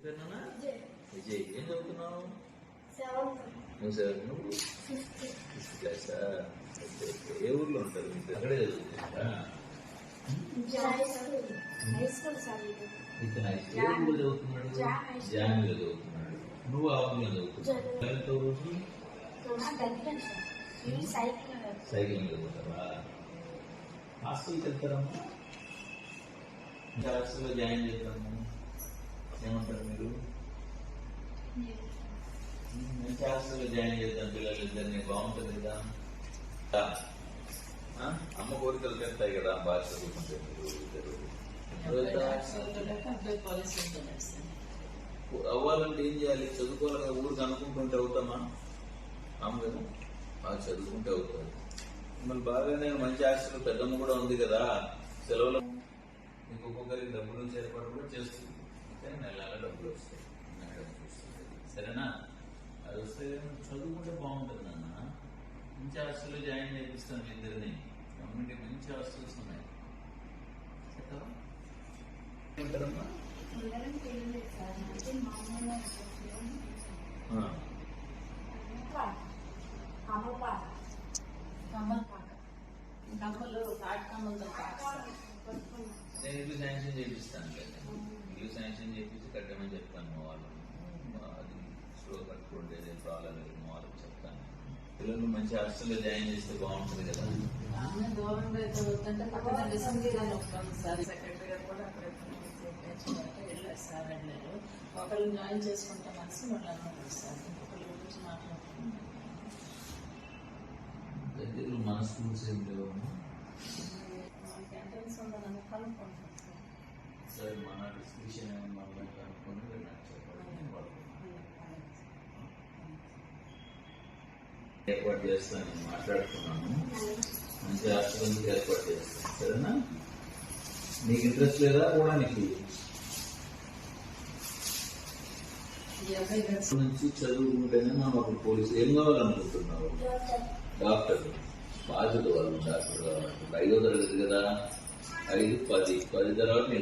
విజయ్ ఏం చదువుతున్నావు? నువ్వు ఫిఫ్త్ క్లాసా? ఏ ఊర్లో ఉంటారు? అక్కడే చదువుతుందా? ఇతను ఏ ఊళ్ళో చదువుతున్నాడు? జామిలో చదువుతున్నాడు. నువ్వు ఆ ఊళ్ళో చదువుతున్నావు. సైకిల్ చదువుతావా? హాస్టల్కి వెళ్తారమ్మా? హాస్టల్లో జాయిన్ చేద్దాము. ఏమంటారు మీరు? మంచి హాస్టల్లో జాయిన్ చేద్దాం పిల్లలు ఇద్దరిని, బాగుంటుంది కదా. అమ్మ కోరికలు తెస్తాయి కదా బాగా చదువుకుంటే అవ్వాలంటే ఏం చేయాలి? చదువుకోవాలి కదా. ఊరికి అనుకుంటుంటే అవుతామా? అమ్మ కదా బాగా చదువుకుంటే అవుతుంది. మళ్ళీ బాగానే మంచి హాస్టల్ పెద్దమ్మ కూడా ఉంది కదా. సెలవులు మీకు ఒక్కొక్కరికి డబ్బులు ఏర్పాటు కూడా చేస్తుంది. నెల డబ్బులు వస్తాయి. సరేనా? అది వస్తే చదువుకుంటే బాగుంటుంది అన్న. మంచి హాస్టల్లో జాయిన్ చేపిస్తాను ఇద్దరిని. గవర్నమెంట్ మంచి హాస్టల్స్ ఉన్నాయి. ఏంటారమ్మా? నేను ఇల్లు శాంక్షన్ చేపిస్తాను కదా. ఇల్లు శాంక్షన్ చేపించి కట్టమని చెప్తాను మా వాళ్ళు. అది స్లో కట్టుకుంటే ప్రాబ్లం లేదు మా వాళ్ళకి చెప్తాను. పిల్లలు మంచి హాస్టల్లో జాయిన్ చేస్తే బాగుంటుంది కదా. సెక్రటరీ గారు కూడా అక్కడ వెళ్ళారు సార్. వెళ్ళారు. ఒకళ్ళు జాయిన్ చేసుకుంటే మనసు వాళ్ళు అన్నారు సార్. ఇంకొకరి గురించి మాట్లాడుతున్నాం. మన స్కూల్స్ ఏం లేవు ఎంట్రన్స్ ఉందని కనుక్కుంటాం సార్. సార్ మన డిస్క్రిప్షన్ ఏమన్నా కనుక్కొని ఏర్పాటు చేస్తాను. మాట్లాడుతున్నాను. మంచి హాస్టల్ ఏర్పాటు చేస్తాను. సరేనా? నీకు ఇంట్రెస్ట్ లేదా కూడా? నీకు నుంచి చదువుకుంటేనే మనం ఒక పోలీసు ఏం కావాలనుకుంటున్నావు? డాక్టర్. బాగా చదవాలి. డాక్టర్ కావాలంటే 5వ తరగతి కదా. 5, 10 తర్వాత